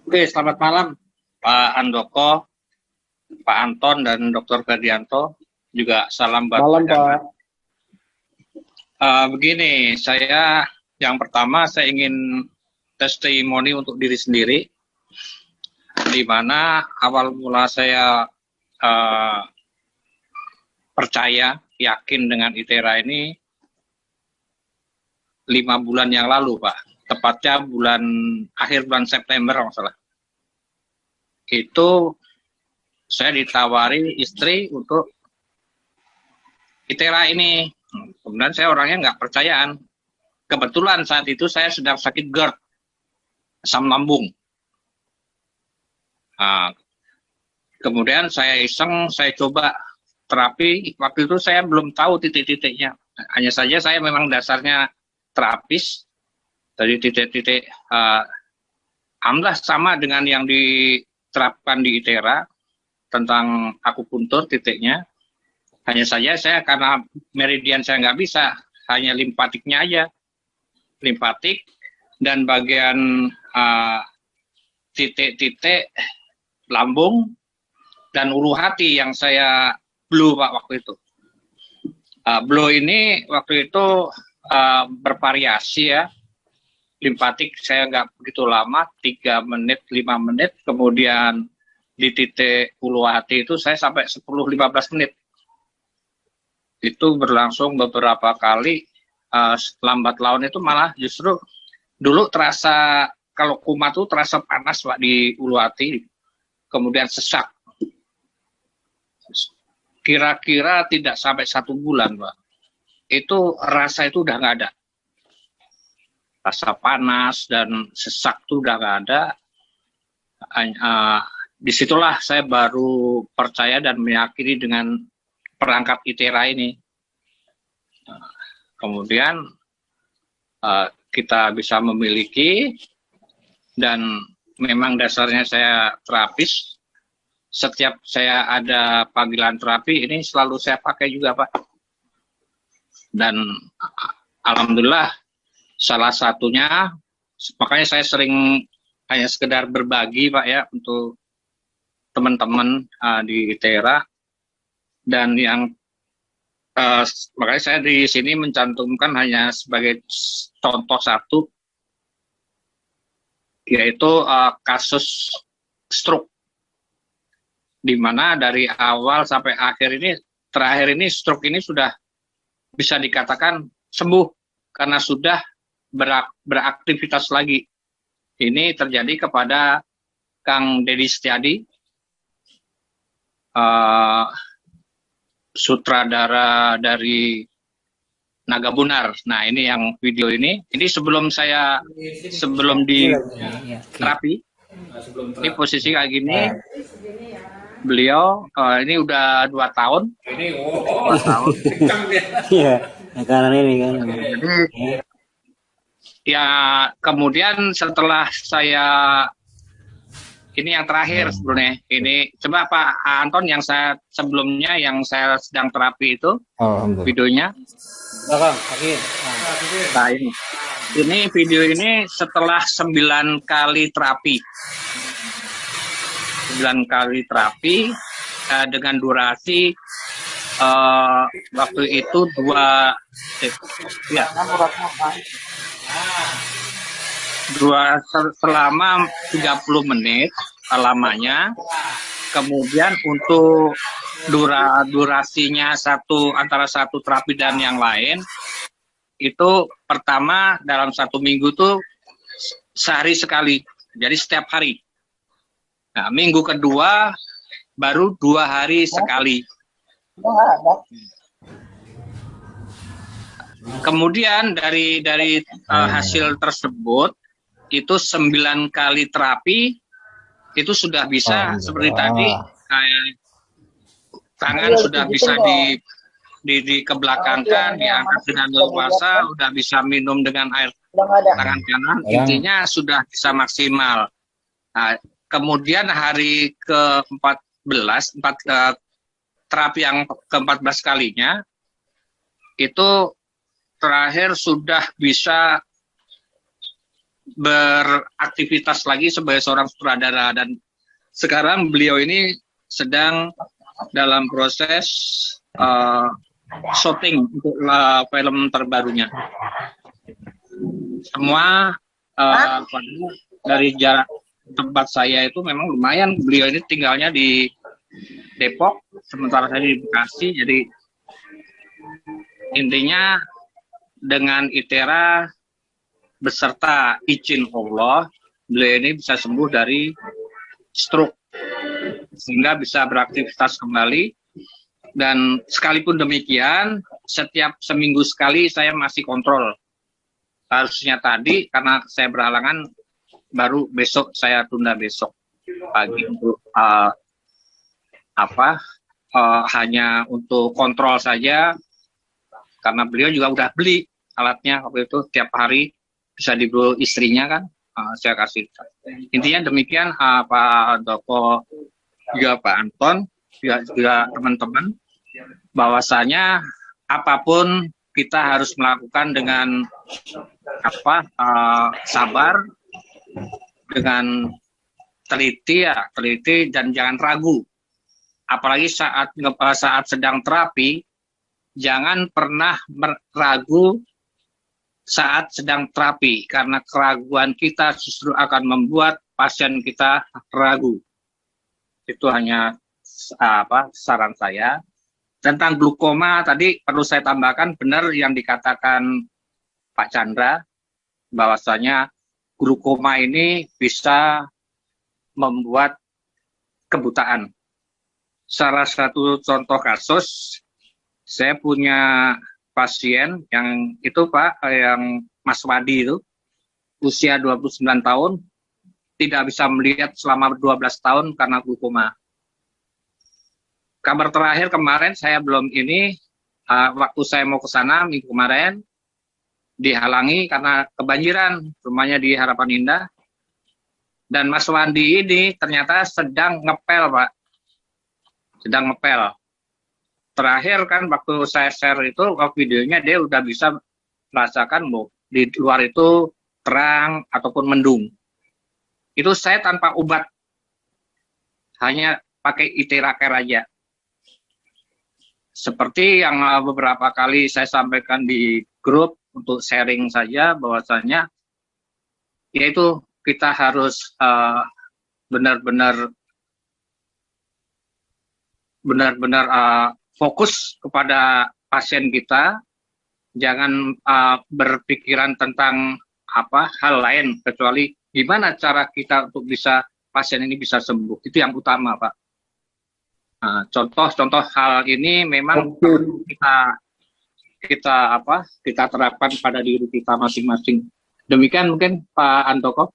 Oke, selamat malam Pak Andoko, Pak Anton, dan Dr. Ferdianto. Juga salam buat Pak Malam Jangan. Pak. Begini, saya yang pertama saya ingin testimoni untuk diri sendiri, di mana awal mula saya uh, percaya, yakin dengan ITERA ini 5 bulan yang lalu, Pak. Tepatnya akhir bulan September, kalau salah. Itu saya ditawari istri untuk ITERA ini. Kemudian saya orangnya nggak percayaan. Kebetulan saat itu saya sedang sakit GERD, asam lambung. Nah, kemudian saya iseng, saya coba terapi. Waktu itu saya belum tahu titik-titiknya. Hanya saja saya memang dasarnya terapis. Dari titik-titik, alhamdulillah sama dengan yang diterapkan di ITERA tentang akupuntur titiknya. Hanya saja saya karena meridian saya nggak bisa, hanya limpatiknya aja. Limpatik dan bagian titik-titik lambung dan ulu hati yang saya blow Pak waktu itu. Blow ini waktu itu bervariasi ya. Limpatik saya nggak begitu lama, 3 menit, 5 menit. Kemudian di titik ulu hati itu saya sampai 10-15 menit. Itu berlangsung beberapa kali. Lambat laun itu malah justru dulu terasa, kalau kumat tuh terasa panas Pak di ulu hati, kemudian sesak. Kira-kira tidak sampai 1 bulan Pak, itu rasa itu udah nggak ada. Rasa panas dan sesak itu udah nggak ada. Disitulah saya baru percaya dan meyakini dengan perangkat ITERA ini. Kemudian kita bisa memiliki, dan memang dasarnya saya terapis. Setiap saya ada panggilan terapi ini selalu saya pakai juga Pak. Dan alhamdulillah salah satunya, makanya saya sering hanya sekedar berbagi Pak ya untuk teman-teman di ITERA. Dan yang makanya saya di sini mencantumkan hanya sebagai contoh satu, yaitu kasus stroke, di mana dari awal sampai terakhir ini stroke ini sudah bisa dikatakan sembuh karena sudah beraktivitas lagi. Ini terjadi kepada Kang Dedi Setiadi, sutradara dari Naga Bunar. Nah, ini yang video ini sebelum di terapi. Ini posisi kayak gini. Beliau ini udah 2 tahun. Iya, karena ini kan. Jadi ya kemudian setelah saya, ini yang terakhir sebenarnya. Ini coba Pak Anton yang sebelumnya yang saya sedang terapi itu videonya. Nah, ini video ini setelah 9 kali terapi. 9 kali terapi dengan durasi waktu itu selama 30 menit lamanya. Kemudian untuk durasinya antara satu terapi dan yang lain itu, pertama dalam 1 minggu tuh sehari sekali, jadi setiap hari. Nah, minggu kedua baru 2 hari sekali. Kemudian dari hasil tersebut itu 9 kali terapi itu sudah bisa seperti tadi, tangan sudah bisa dikebelakangkan, diangkat dengan leluasa, sudah bisa minum dengan air tangan kanan. Intinya sudah bisa maksimal. Nah, kemudian hari ke-14, terapi yang ke-14 kalinya, itu terakhir sudah bisa beraktivitas lagi sebagai seorang sutradara, dan sekarang beliau ini sedang dalam proses syuting untuk film terbarunya. Semua dari jarak tempat saya itu memang lumayan. Beliau ini tinggalnya di Depok, sementara saya di Bekasi. Jadi intinya dengan ITERA beserta izin Allah, beliau ini bisa sembuh dari stroke sehingga bisa beraktivitas kembali. Dan sekalipun demikian, setiap seminggu sekali saya masih kontrol. Harusnya tadi karena saya berhalangan, baru besok saya tunda besok pagi untuk hanya untuk kontrol saja, karena beliau juga udah beli alatnya waktu itu, tiap hari bisa dibeli istrinya kan, saya kasih. Intinya demikian, Pak Doko juga Pak Anton juga teman-teman, bahwasanya apapun kita harus melakukan dengan sabar, dengan teliti dan jangan ragu. Apalagi saat sedang terapi, jangan pernah ragu saat sedang terapi, karena keraguan kita justru akan membuat pasien kita ragu. Itu hanya saran saya. Tentang glukoma tadi perlu saya tambahkan, benar yang dikatakan Pak Chandra, bahwasanya glukoma ini bisa membuat kebutaan. Salah satu contoh kasus, saya punya pasien yang itu Pak, yang Mas Wadi itu, usia 29 tahun, tidak bisa melihat selama 12 tahun karena glukoma. Kabar terakhir kemarin saya belum waktu saya mau ke sana minggu kemarin, dihalangi karena kebanjiran, rumahnya di Harapan Indah. Dan Mas Wandi ini ternyata sedang ngepel, Pak. Sedang ngepel. Terakhir kan waktu saya share itu, videonya dia udah bisa merasakan di luar itu terang ataupun mendung. Itu saya tanpa obat. Hanya pakai ITERA Care aja. Seperti yang beberapa kali saya sampaikan di grup untuk sharing saja, bahwasanya yaitu kita harus benar-benar fokus kepada pasien kita, jangan berpikiran tentang hal lain kecuali gimana cara kita untuk bisa pasien ini bisa sembuh. Itu yang utama, Pak. Contoh-contoh hal ini memang kita terapkan pada diri kita masing-masing. Demikian mungkin Pak Antoko.